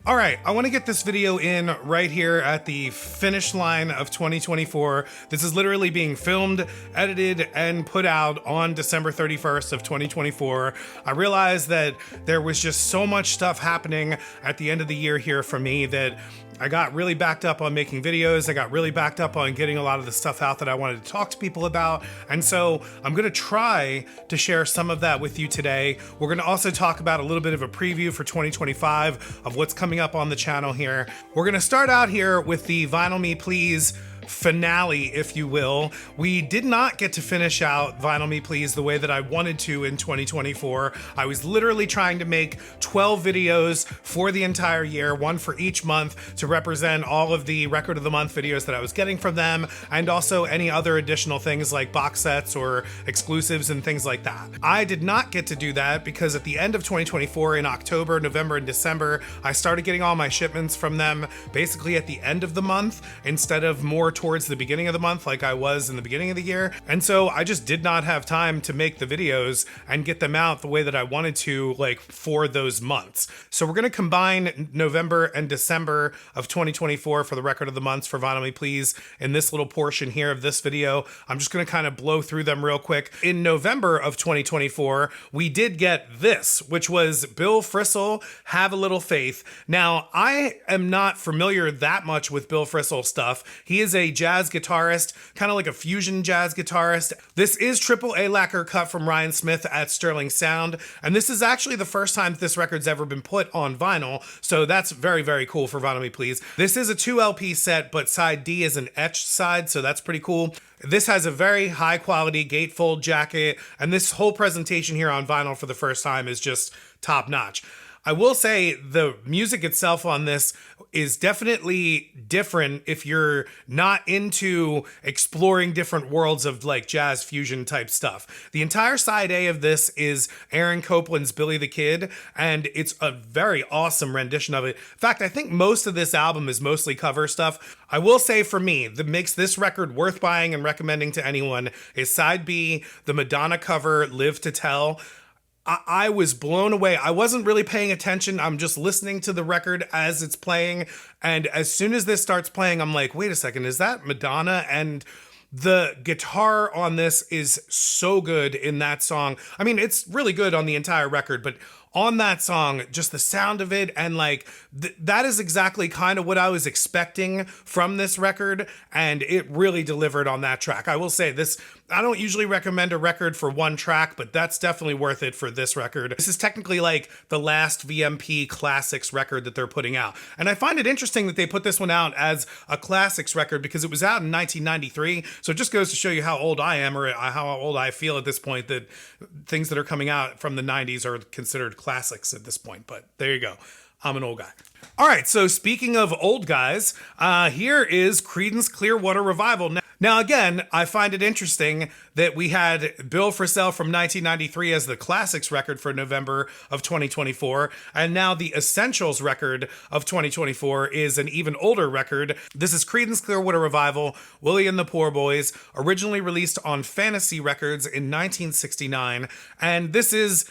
All right, I want to get this video in right here at the finish line of 2024. This is literally being filmed, edited, and put out on December 31st of 2024. I realized that there was just so much stuff happening at the end of the year here for me that I got really backed up on making videos. I got really backed up on getting a lot of the stuff out that I wanted to talk to people about. And so I'm gonna try to share some of that with you today. We're gonna also talk about a little bit of a preview for 2025 of what's coming up on the channel here. We're gonna start out here with the Vinyl Me Please finale, if you will. We did not get to finish out Vinyl Me Please the way that I wanted to in 2024. I was literally trying to make 12 videos for the entire year, one for each month, to represent all of the record of the month videos that I was getting from them, and also any other additional things like box sets or exclusives and things like that. I did not get to do that because at the end of 2024, in October, November, and December, I started getting all my shipments from them basically at the end of the month instead of more towards the beginning of the month like I was in the beginning of the year. And so I just did not have time to make the videos and get them out the way that I wanted to, like, for those months. So we're gonna combine November and December of 2024 for the record of the months for Vinyl Me Please in this little portion here of this video. I'm just gonna kind of blow through them real quick. In November of 2024, we did get this, which was Bill Frisell, Have a Little Faith. Now, I am not familiar that much with Bill Frisell stuff. He is a jazz guitarist, kind of like a fusion jazz guitarist. This is triple A lacquer cut from Ryan Smith at Sterling Sound, and this is actually the first time this record's ever been put on vinyl, so that's very, very cool for Vinyl Me Please. This is a 2 LP set, but side D is an etched side, so that's pretty cool. This has a very high quality gatefold jacket, and this whole presentation here on vinyl for the first time is just top notch. I will say the music itself on this is definitely different if you're not into exploring different worlds of like jazz fusion type stuff. The entire side A of this is Aaron Copland's Billy the Kid, and it's a very awesome rendition of it. In fact, I think most of this album is mostly cover stuff. I will say for me, that makes this record worth buying and recommending to anyone is side B, the Madonna cover, Live to Tell. I was blown away. I wasn't really paying attention. I'm just listening to the record as it's playing. And as soon as this starts playing, I'm like, wait a second, is that Madonna? And the guitar on this is so good in that song. I mean, it's really good on the entire record, but on that song, just the sound of it, and like that is exactly kind of what I was expecting from this record, and it really delivered on that track. I will say this, I don't usually recommend a record for one track, but that's definitely worth it for this record. This is technically like the last VMP Classics record that they're putting out. And I find it interesting that they put this one out as a Classics record because it was out in 1993. So it just goes to show you how old I am, or how old I feel at this point, that things that are coming out from the 90s are considered classics at this point. But there you go. I'm an old guy. All right, so speaking of old guys, here is Creedence Clearwater Revival. Now, again, I find it interesting that we had Bill Frisell from 1993 as the Classics record for November of 2024, and now the Essentials record of 2024 is an even older record. This is Creedence Clearwater Revival, Willie and the Poor Boys, originally released on Fantasy Records in 1969, and this is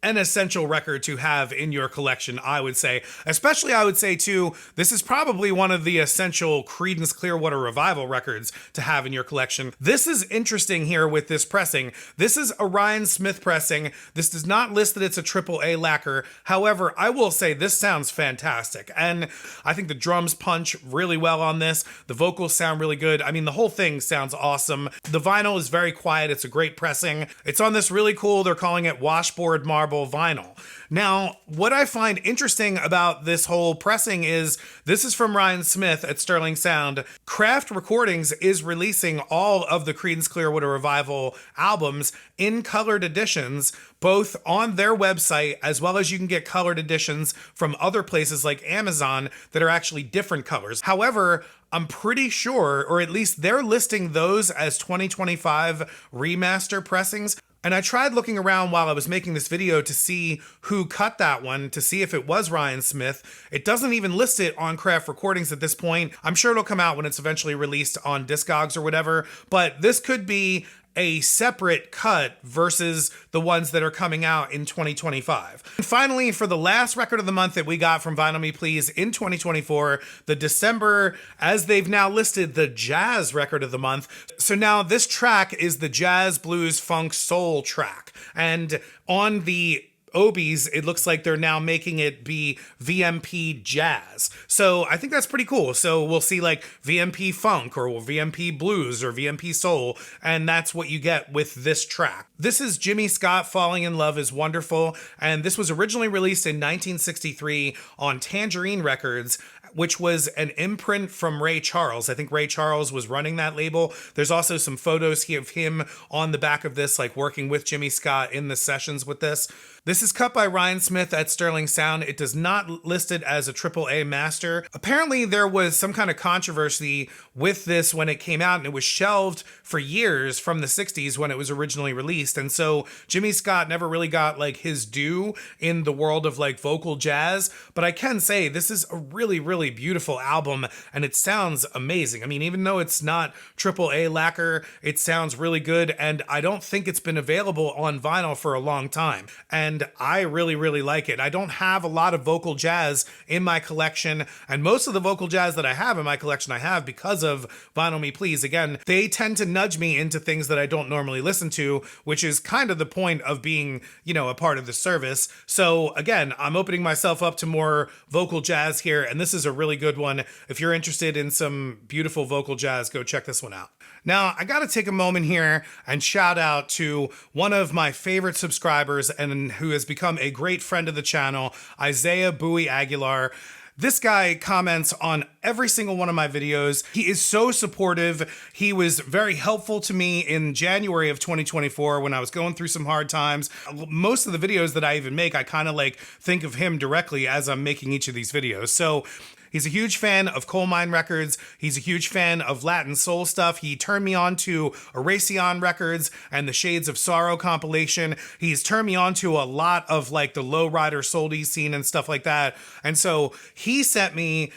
an essential record to have in your collection, I would say. Especially, I would say, too, this is probably one of the essential Creedence Clearwater Revival records to have in your collection. This is interesting here with this pressing. This is a Ryan Smith pressing. This does not list that it's a triple A lacquer. However, I will say this sounds fantastic. And I think the drums punch really well on this. The vocals sound really good. I mean, the whole thing sounds awesome. The vinyl is very quiet. It's a great pressing. It's on this really cool, they're calling it washboard marble vinyl. Now, what I find interesting about this whole pressing is this is from Ryan Smith at Sterling Sound. Craft Recordings is releasing all of the Creedence Clearwater Revival albums in colored editions, both on their website, as well as you can get colored editions from other places like Amazon that are actually different colors. However, I'm pretty sure, or at least they're listing those as 2025 remaster pressings. And I tried looking around while I was making this video to see who cut that one, to see if it was Ryan Smith. It doesn't even list it on Craft Recordings at this point. I'm sure it'll come out when it's eventually released on Discogs or whatever, but this could be a separate cut versus the ones that are coming out in 2025. And finally, for the last record of the month that we got from Vinyl Me Please in 2024, the December, as they've now listed, the jazz record of the month. So now this track is the jazz, blues, funk, soul track. And on the Obies, it looks like they're now making it be VMP jazz. So I think that's pretty cool. So we'll see like VMP funk or VMP blues or VMP soul, and that's what you get with this track. This is Jimmy Scott, Falling in Love is Wonderful, and this was originally released in 1963 on Tangerine Records, which was an imprint from Ray Charles. I think Ray Charles was running that label. There's also some photos here of him on the back of this, like working with Jimmy Scott in the sessions with this. This is cut by Ryan Smith at Sterling Sound. It does not list it as a AAA master. Apparently there was some kind of controversy with this when it came out, and it was shelved for years from the 60s when it was originally released. And so Jimmy Scott never really got like his due in the world of like vocal jazz. But I can say this is a really, really beautiful album, and it sounds amazing. I mean, even though it's not AAA lacquer, it sounds really good, and I don't think it's been available on vinyl for a long time. And I really, really like it. I don't have a lot of vocal jazz in my collection, and most of the vocal jazz that I have in my collection I have because of Vinyl Me Please. Again, they tend to nudge me into things that I don't normally listen to, which is kind of the point of being, you know, a part of the service. So again, I'm opening myself up to more vocal jazz here, and this is a really good one. If you're interested in some beautiful vocal jazz, go check this one out. Now, I gotta take a moment here and shout out to one of my favorite subscribers and who has become a great friend of the channel, Isaiah Bowie Aguilar. This guy comments on every single one of my videos. He is so supportive. He was very helpful to me in January of 2024 when I was going through some hard times. Most of the videos that I even make, I kind of like think of him directly as I'm making each of these videos. So he's a huge fan of Coal Mine Records. He's a huge fan of Latin soul stuff. He turned me on to Erasion Records and the Shades of Sorrow compilation. He's turned me on to a lot of like the lowrider souldy scene and stuff like that. And so he sent me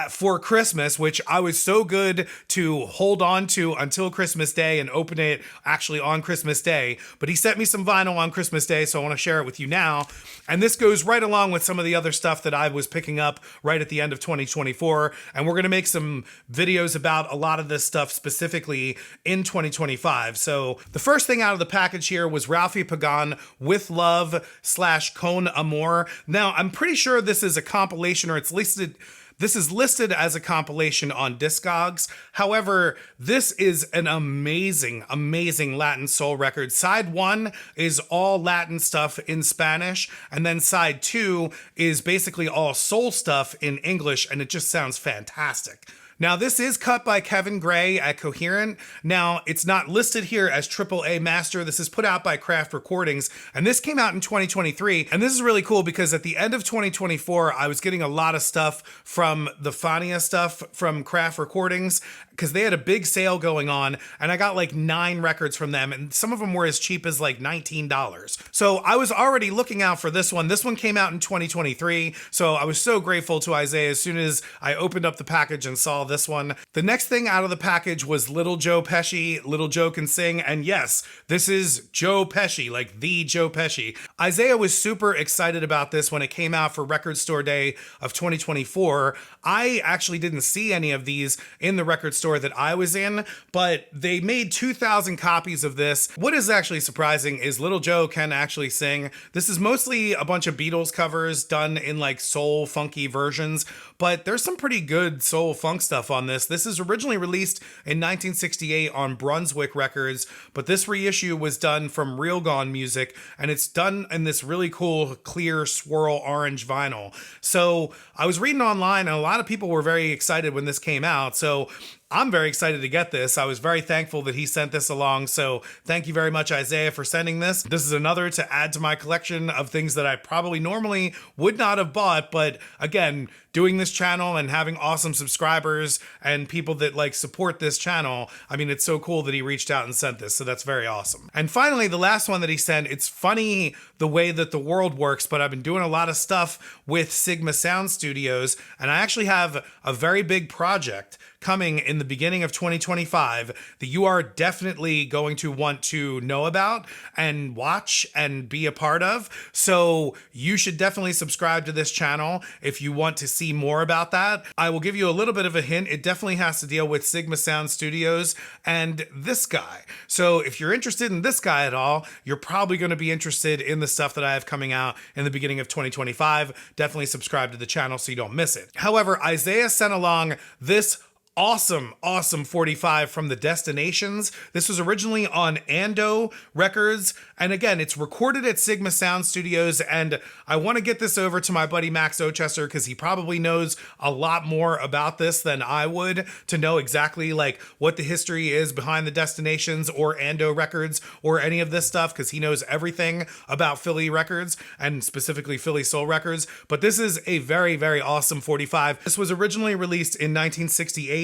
for Christmas, which I was so good to hold on to until Christmas Day and open it actually on Christmas Day. But he sent me some vinyl on Christmas Day, so I want to share it with you now. And this goes right along with some of the other stuff that I was picking up right at the end of 2024. And we're going to make some videos about a lot of this stuff specifically in 2025. So the first thing out of the package here was Ralphie Pagan, With Love / Con Amor. Now, I'm pretty sure this is a compilation, or it's listed. This is listed as a compilation on Discogs. However, this is an amazing, amazing Latin soul record. Side 1 is all Latin stuff in Spanish, and then side 2 is basically all soul stuff in English, and it just sounds fantastic. Now, this is cut by Kevin Gray at Coherent. Now, it's not listed here as AAA Master. This is put out by Craft Recordings, and this came out in 2023. And this is really cool because at the end of 2024, I was getting a lot of stuff from the Fania stuff from Craft Recordings because they had a big sale going on, and I got like 9 records from them, and some of them were as cheap as like $19. So I was already looking out for this one. This one came out in 2023, so I was so grateful to Isaiah as soon as I opened up the package and saw this one. The next thing out of the package was Little Joe Pesci, Little Joe Can Sing, and yes, this is Joe Pesci, like the Joe Pesci. Isaiah was super excited about this when it came out for Record Store Day of 2024. I actually didn't see any of these in the record store that I was in, but they made 2,000 copies of this. What is actually surprising is Little Joe Can Actually Sing. This is mostly a bunch of Beatles covers done in like soul funky versions, but there's some pretty good soul funk stuff on this. This is originally released in 1968 on Brunswick Records, but this reissue was done from Real Gone Music, and it's done in this really cool clear swirl orange vinyl. So I was reading online, and a lot of people were very excited when this came out. So I'm very excited to get this. I was very thankful that he sent this along. So thank you very much, Isaiah, for sending this. This is another to add to my collection of things that I probably normally would not have bought. But again, doing this channel and having awesome subscribers and people that like support this channel. I mean, it's so cool that he reached out and sent this, so that's very awesome. And finally, the last one that he sent, it's funny the way that the world works, but I've been doing a lot of stuff with Sigma Sound Studios, and I actually have a very big project coming in the beginning of 2025 that you are definitely going to want to know about and watch and be a part of. So you should definitely subscribe to this channel if you want to see more about that. I will give you a little bit of a hint. It definitely has to deal with Sigma Sound Studios and this guy. So if you're interested in this guy at all, you're probably going to be interested in the stuff that I have coming out in the beginning of 2025. Definitely subscribe to the channel so you don't miss it. However, Isaiah sent along this awesome 45 from the Destinations. This was originally on Ando Records, and again, it's recorded at Sigma Sound Studios, and I want to get this over to my buddy Max Ochester because he probably knows a lot more about this than I would, to know exactly like what the history is behind the Destinations or Ando Records or any of this stuff, because he knows everything about Philly records and specifically Philly Soul Records. But this is a very, very awesome 45. This was originally released in 1968,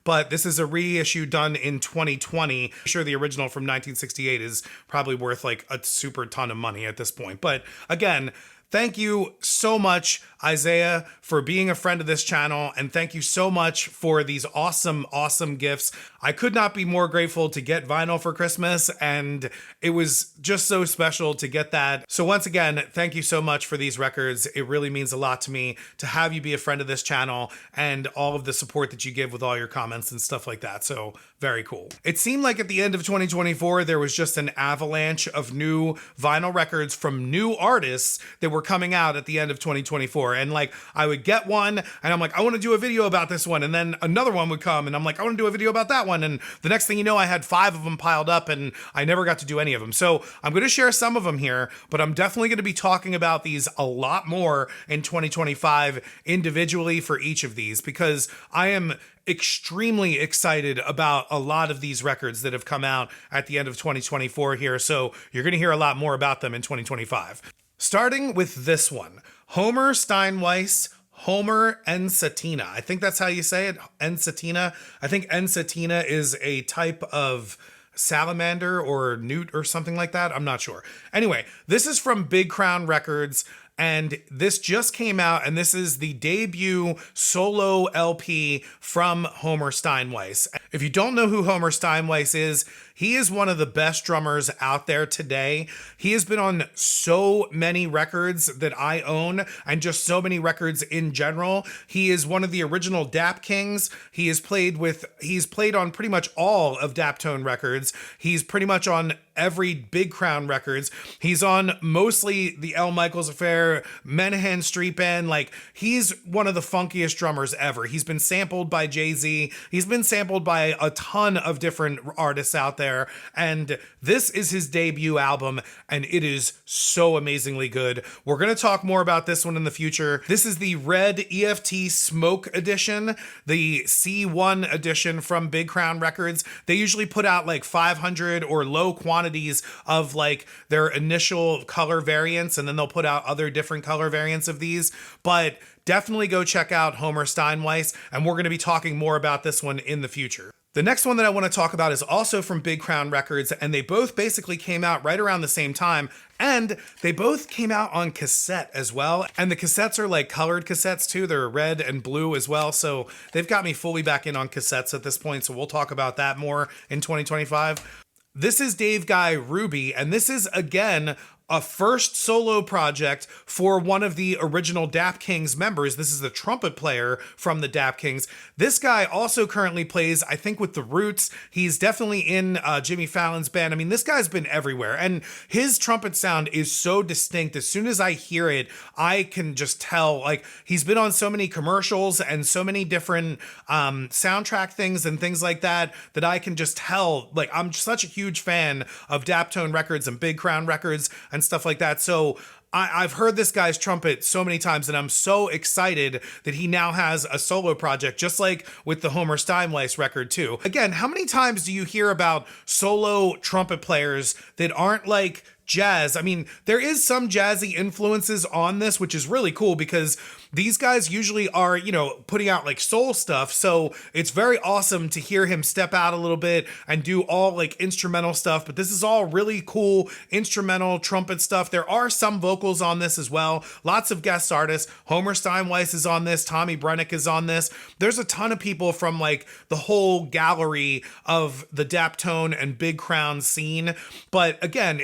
but this is a reissue done in 2020. I'm sure the original from 1968 is probably worth like a super ton of money at this point. But again, thank you so much, Isaiah, for being a friend of this channel, and thank you so much for these awesome, awesome gifts. I could not be more grateful to get vinyl for Christmas, and it was just so special to get that. So once again, thank you so much for these records. It really means a lot to me to have you be a friend of this channel and all of the support that you give with all your comments and stuff like that. So very cool. It seemed like at the end of 2024, there was just an avalanche of new vinyl records from new artists that were coming out at the end of 2024. And like, I would get one and I'm like, I want to do a video about this one. And then another one would come and I'm like, I want to do a video about that one. And the next thing you know, I had 5 of them piled up and I never got to do any of them. So I'm going to share some of them here, but I'm definitely going to be talking about these a lot more in 2025 individually for each of these, because I am extremely excited about a lot of these records that have come out at the end of 2024 here. So you're going to hear a lot more about them in 2025. Starting with this one, Homer Steinweiss, Homer Ensatina. I think that's how you say it, Ensatina. I think Ensatina is a type of salamander or newt or something like that. I'm not sure. Anyway, this is from Big Crown Records, and this just came out, and this is the debut solo LP from Homer Steinweiss. If you don't know who Homer Steinweiss is, he is one of the best drummers out there today. He has been on so many records that I own and just so many records in general. He is one of the original Dap Kings. He's played on pretty much all of Daptone Records. He's pretty much on every Big Crown Records. He's on mostly the L. Michaels Affair, Menahan Street Band. Like, he's one of the funkiest drummers ever. He's been sampled by Jay-Z. He's been sampled by a ton of different artists out there. And this is his debut album, and it is so amazingly good. We're going to talk more about this one in the future. This is the Red EFT Smoke Edition, the C1 edition from Big Crown Records. They usually put out like 500 or low quantities of like their initial color variants, and then they'll put out other different color variants of these. But definitely go check out Homer Steinweiss, and we're going to be talking more about this one in the future. The next one that I want to talk about is also from Big Crown Records, and they both basically came out right around the same time, and they both came out on cassette as well. And the cassettes are like colored cassettes too. They're red and blue as well. So they've got me fully back in on cassettes at this point. So we'll talk about that more in 2025. This is Dave Guy Ruby, and this is again a first solo project for one of the original Dap Kings members. This is the trumpet player from the Dap Kings. This guy also currently plays, I think, with the Roots. He's definitely in Jimmy Fallon's band. I mean, this guy's been everywhere, and his trumpet sound is so distinct. As soon as I hear it, I can just tell, like, he's been on so many commercials and so many different soundtrack things and things like that, that I can just tell, like, I'm such a huge fan of Daptone Records and Big Crown Records and stuff like that. So I've heard this guy's trumpet so many times, and I'm so excited that he now has a solo project, just like with the Homer Steinweiss record too. Again, how many times do you hear about solo trumpet players that aren't like jazz? I mean, there is some jazzy influences on this, which is really cool because These guys usually are, putting out like soul stuff. So it's very awesome to hear him step out a little bit and do all like instrumental stuff. But this is all really cool instrumental trumpet stuff. There are some vocals on this as well. Lots of guest artists. Homer Steinweiss is on this. Tommy Brennick is on this. There's a ton of people from like the whole gallery of the Daptone and Big Crown scene. But again,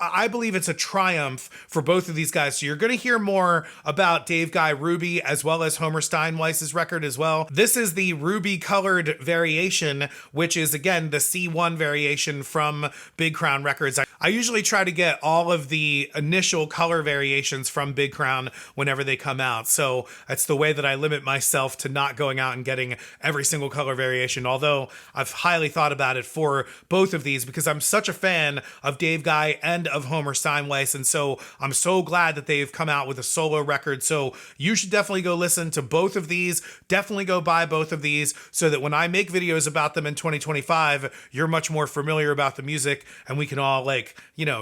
I believe it's a triumph for both of these guys. So you're going to hear more about Dave Guy Ruby as well as Homer Steinweiss's record as well. This is the ruby colored variation, which is again the C1 variation from Big Crown Records. I usually try to get all of the initial color variations from Big Crown whenever they come out. So that's the way that I limit myself to not going out and getting every single color variation. Although I've highly thought about it for both of these because I'm such a fan of Dave Guy and of Homer Steinweiss. And so I'm so glad that they've come out with a solo record. So you should definitely go listen to both of these. Definitely go buy both of these so that when I make videos about them in 2025, you're much more familiar about the music and we can all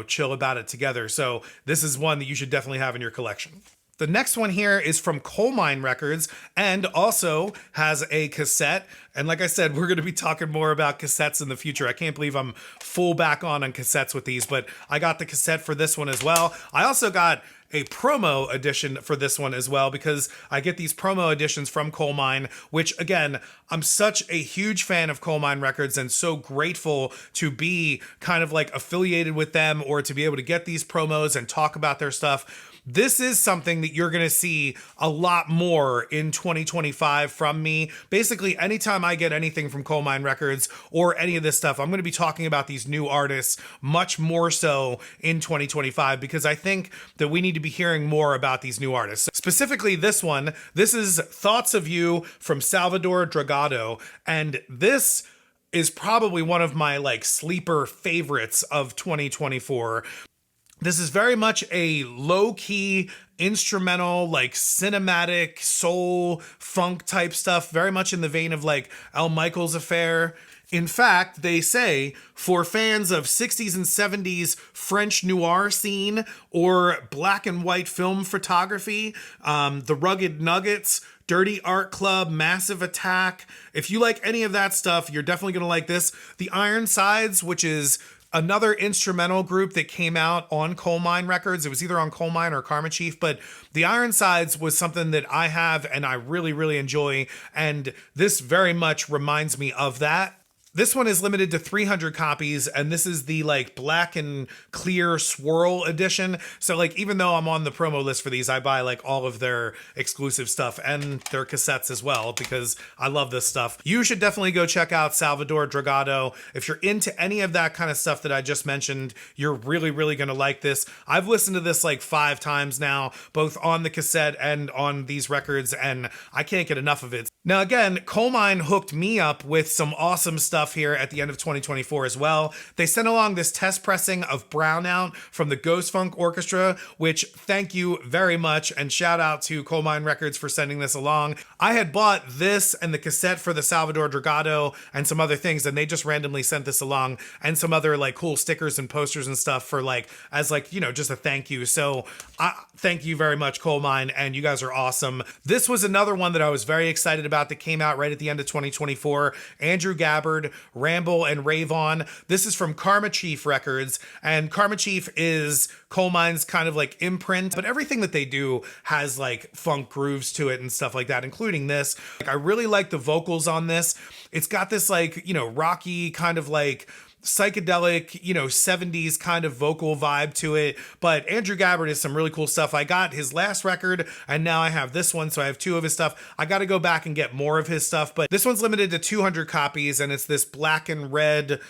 chill about it together. So this is one that you should definitely have in your collection. The next one here is from Coal Mine Records and also has a cassette. And like I said, we're going to be talking more about cassettes in the future. I can't believe I'm full back on cassettes with these, but I got the cassette for this one as well. I also got a promo edition for this one as well because I get these promo editions from Coal Mine, which again, I'm such a huge fan of Coal Mine Records and so grateful to be kind of like affiliated with them or to be able to get these promos and talk about their stuff. This is something that you're going to see a lot more in 2025 from me. Basically, anytime I get anything from Coal Mine Records or any of this stuff, I'm going to be talking about these new artists much more so in 2025 because I think that we need to be hearing more about these new artists. Specifically this one, this is Thoughts of You from Salvador Dragado, and this is probably one of my sleeper favorites of 2024. This is very much a low-key, instrumental, cinematic, soul, funk type stuff, very much in the vein of Al Michaels Affair. In fact, they say for fans of 60s and 70s French noir scene or black and white film photography, The Rugged Nuggets, Dirty Art Club, Massive Attack, if you like any of that stuff, you're definitely going to like this. The Ironsides, which is another instrumental group that came out on Coal Mine Records. It was either on Coal Mine or Karma Chief, but the Ironsides was something that I have and I really, really enjoy. And this very much reminds me of that. This one is limited to 300 copies, and this is the black and clear swirl edition. So even though I'm on the promo list for these, I buy all of their exclusive stuff and their cassettes as well because I love this stuff. You should definitely go check out Salvador Dragado. If you're into any of that kind of stuff that I just mentioned, you're really, really going to like this. I've listened to this 5 times now, both on the cassette and on these records, and I can't get enough of it. Now again, Coal Mine hooked me up with some awesome stuff here at the end of 2024 as well. They sent along this test pressing of Brownout from the Ghost Funk Orchestra, which thank you very much and shout out to Coal Mine Records for sending this along. I had bought this and the cassette for the Salvador Dragado and some other things, and they just randomly sent this along and some other cool stickers and posters and stuff for as just a thank you. So thank you very much, Coal Mine, and you guys are awesome. This was another one that I was very excited about that came out right at the end of 2024. Andrew Gabbard, Ramble and Rave On. This is from Karma Chief Records, and Karma Chief is Coal Mine's kind of imprint, but everything that they do has funk grooves to it and stuff like that, including this. I really like the vocals on this. It's got this rocky kind of psychedelic, 70s kind of vocal vibe to it. But Andrew Gabbard is some really cool stuff. I got his last record and now I have this one, so I have 2 of his stuff. I got to go back and get more of his stuff, but this one's limited to 200 copies and it's this black and red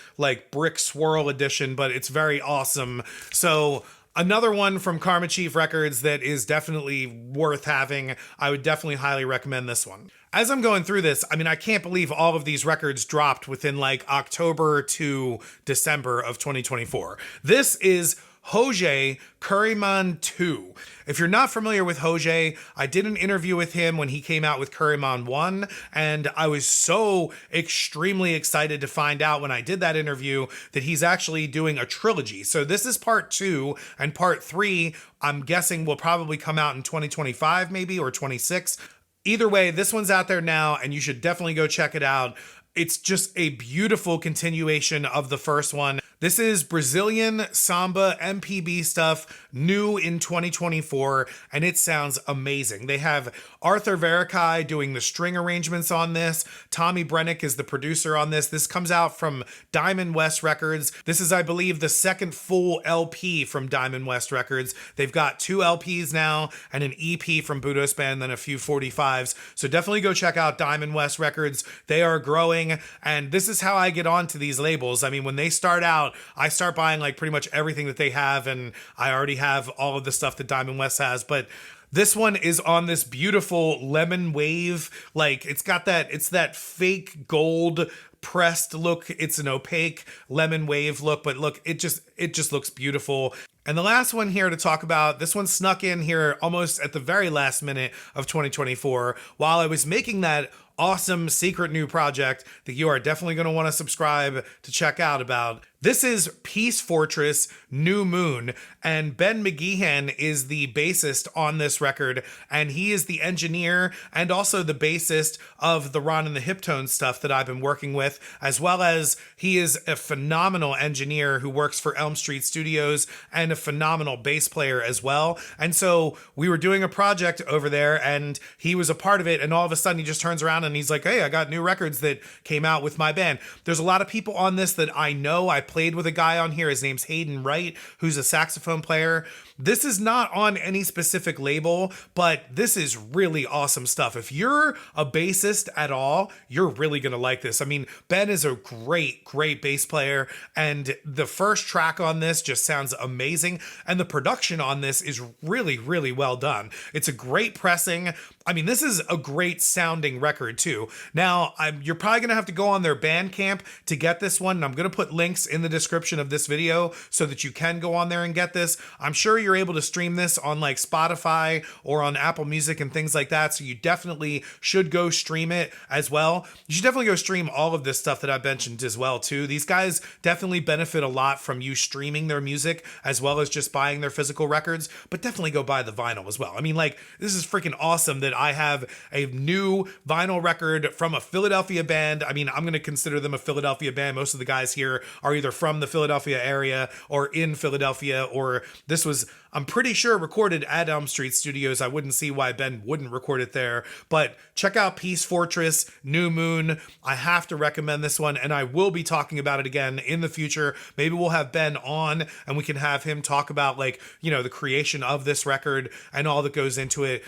brick swirl edition, but it's very awesome. So another one from Karma Chief Records that is definitely worth having. I would definitely highly recommend this one. As I'm going through this, I can't believe all of these records dropped within October to December of 2024. This is Hoje Curryman 2. If you're not familiar with Hoje, I did an interview with him when he came out with Curryman 1, and I was so extremely excited to find out when I did that interview that he's actually doing a trilogy. So this is part 2, and part 3, I'm guessing, will probably come out in 2025 maybe, or 26. Either way, this one's out there now, and you should definitely go check it out. It's just a beautiful continuation of the first one. This is Brazilian samba MPB stuff, new in 2024, and it sounds amazing. They have Arthur Veracai doing the string arrangements on this. Tommy Brennick is the producer on this. This comes out from Diamond West Records. This is, I believe, the second full LP from Diamond West Records. They've got 2 LPs now and an EP from Budos Band, then a few 45s. So definitely go check out Diamond West Records. They are growing, and this is how I get onto these labels. I mean, when they start out, I start buying like pretty much everything that they have, and I already have all of the stuff that Diamond West has, but this one is on this beautiful lemon wave. Like it's that fake gold pressed look. It's an opaque lemon wave look, but look, it just looks beautiful. And the last one here to talk about, this one snuck in here almost at the very last minute of 2024 while I was making that awesome secret new project that you are definitely going to want to subscribe to check out about. This is Peace Fortress New Moon, and Ben McGeehan is the bassist on this record, and he is the engineer and also the bassist of the Ron and the Hiptones stuff that I've been working with, as well as he is a phenomenal engineer who works for Elm Street Studios and a phenomenal bass player as well. And so we were doing a project over there, and he was a part of it, and all of a sudden he just turns around and he's like, hey, I got new records that came out with my band. There's a lot of people on this that I know. I played with a guy on here. His name's Hayden Wright, who's a saxophone player. This is not on any specific label, but this is really awesome stuff. If you're a bassist at all, you're really going to like this. I mean, Ben is a great bass player, and the first track on this just sounds amazing, and the production on this is really well done. It's a great pressing. I mean, this is a great sounding record too. Now, you're probably going to have to go on their Bandcamp to get this one, and I'm going to put links in the description of this video so that you can go on there and get this. I'm sure you're able to stream this on like Spotify or on Apple Music and things like that, so you definitely should go stream it as well. You should definitely go stream all of this stuff that I mentioned as well too. These guys definitely benefit a lot from you streaming their music as well as just buying their physical records, but definitely go buy the vinyl as well. I mean, like, this is freaking awesome that I have a new vinyl record from a Philadelphia band. I mean, I'm going to consider them a Philadelphia band. Most of the guys here are either from the Philadelphia area or in Philadelphia, or this was, I'm pretty sure, recorded at Elm Street Studios. I wouldn't see why Ben wouldn't record it there, but check out Peace Fortress New Moon. I have to recommend this one, and I will be talking about it again in the future. Maybe we'll have Ben on and we can have him talk about, like, you know, the creation of this record and all that goes into it.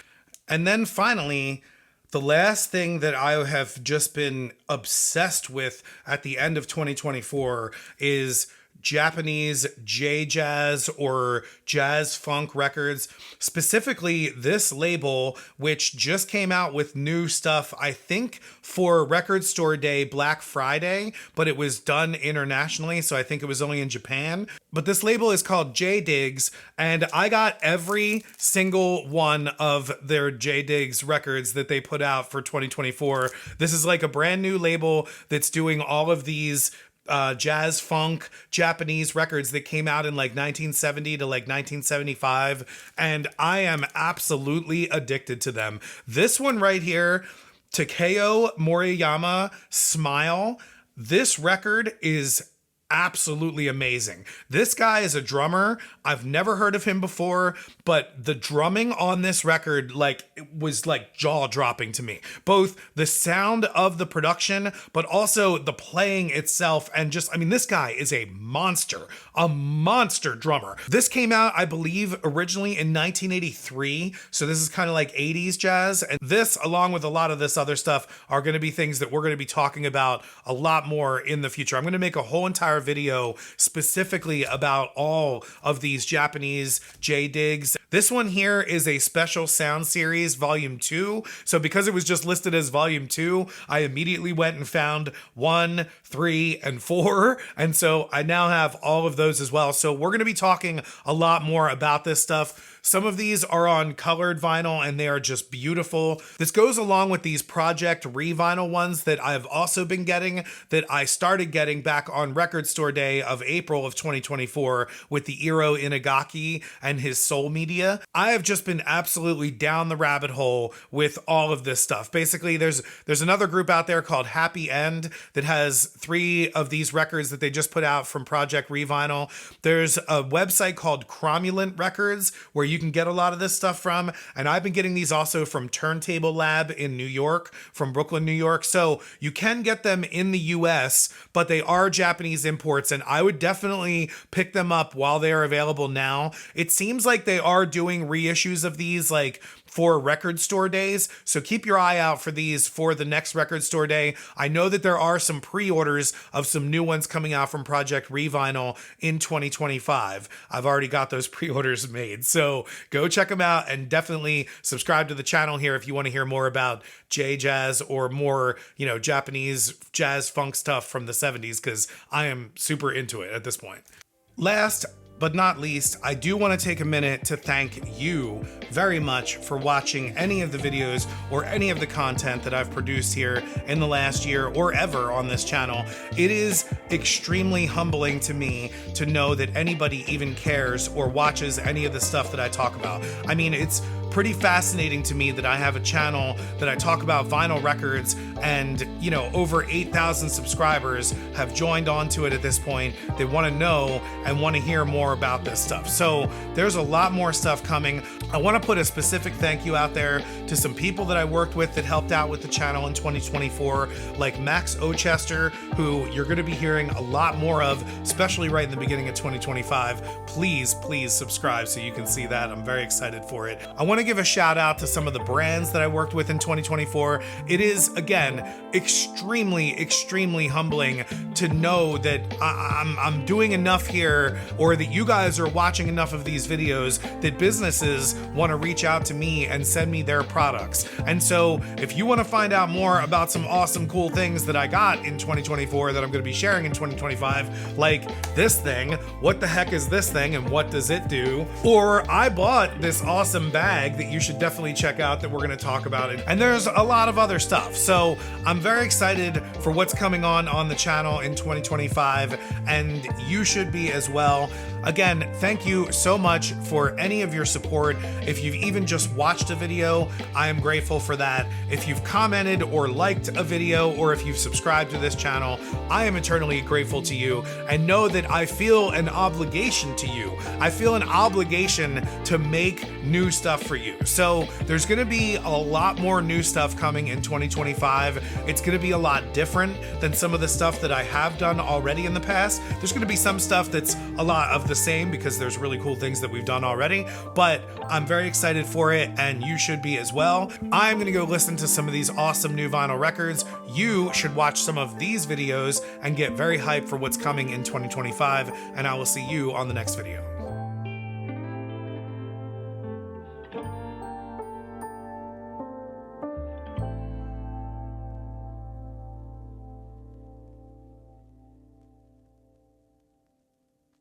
And then finally, the last thing that I have just been obsessed with at the end of 2024 is Japanese J-Jazz or Jazz Funk records, specifically this label, which just came out with new stuff, I think, for Record Store Day Black Friday, but it was done internationally, so I think it was only in Japan. But this label is called J-Diggs, and I got every single one of their J-Diggs records that they put out for 2024. This is like a brand new label that's doing all of these jazz funk Japanese records that came out in like 1970 to like 1975, and I am absolutely addicted to them. This one right here, Takeo Moriyama, Smile. This record is absolutely amazing. This guy is a drummer. I've never heard of him before, but the drumming on this record, like, it was like jaw-dropping to me. Both the sound of the production, but also the playing itself, and just, I mean, this guy is a monster drummer. This came out, I believe, originally in 1983, so this is kind of like 80s jazz, and this, along with a lot of this other stuff, are going to be things that we're going to be talking about a lot more in the future. I'm going to make a whole entire entire video specifically about all of these Japanese J-Digs. This one here is a special sound series, volume 2. So because it was just listed as volume 2, I immediately went and found 1, 3, and 4. And so I now have all of those as well. So we're going to be talking a lot more about this stuff. Some of these are on colored vinyl and they are just beautiful. This goes along with these Project Revinyl ones that I've also been getting, that I started getting back on Record Store Day of April of 2024 with the Iro Inagaki and his Soul Media. I have just been absolutely down the rabbit hole with all of this stuff. Basically, there's another group out there called Happy End that has 3 of these records that they just put out from Project Revinyl. There's a website called Cromulent Records where you can get a lot of this stuff from, and I've been getting these also from Turntable Lab in New York, from Brooklyn, New York. So you can get them in the US, but they are Japanese imports, and I would definitely pick them up while they are available now. It seems like they are doing reissues of these, like for Record Store Days, so keep your eye out for these for the next Record Store Day. I know that there are some pre-orders of some new ones coming out from Project Revinyl in 2025. I've already got those pre-orders made, so go check them out and definitely subscribe to the channel here if you want to hear more about J-Jazz or more, Japanese jazz funk stuff from the 70s, because I am super into it at this point. Last but not least, I do want to take a minute to thank you very much for watching any of the videos or any of the content that I've produced here in the last year or ever on this channel. It is extremely humbling to me to know that anybody even cares or watches any of the stuff that I talk about. I mean, it's pretty fascinating to me that I have a channel that I talk about vinyl records and, over 8,000 subscribers have joined onto it at this point. They want to know and want to hear more about this stuff. So there's a lot more stuff coming. I want to put a specific thank you out there to some people that I worked with that helped out with the channel in 2024, like Max Ochester, who you're going to be hearing a lot more of, especially right in the beginning of 2025. Please subscribe so you can see that. I'm very excited for it. I want to give a shout out to some of the brands that I worked with in 2024. It is, again, extremely humbling to know that I'm doing enough here, or that you guys are watching enough of these videos that businesses want to reach out to me and send me their products. And so if you want to find out more about some awesome, cool things that I got in 2024 that I'm going to be sharing in 2025, like this thing, what the heck is this thing and what does it do? Or I bought this awesome bag that you should definitely check out that we're going to talk about it. And there's a lot of other stuff. So I'm very excited for what's coming on the channel in 2025, and you should be as well. Again, thank you so much for any of your support. If you've even just watched a video, I am grateful for that. If you've commented or liked a video, or if you've subscribed to this channel, I am eternally grateful to you, and know that I feel an obligation to you. I feel an obligation to make new stuff for you. So there's going to be a lot more new stuff coming in 2025. It's going to be a lot different than some of the stuff that I have done already in the past. There's going to be some stuff that's a lot of the same because there's really cool things that we've done already, but I'm very excited for it, and you should be as well. I'm going to go listen to some of these awesome new vinyl records. You should watch some of these videos and get very hyped for what's coming in 2025, and I will see you on the next video.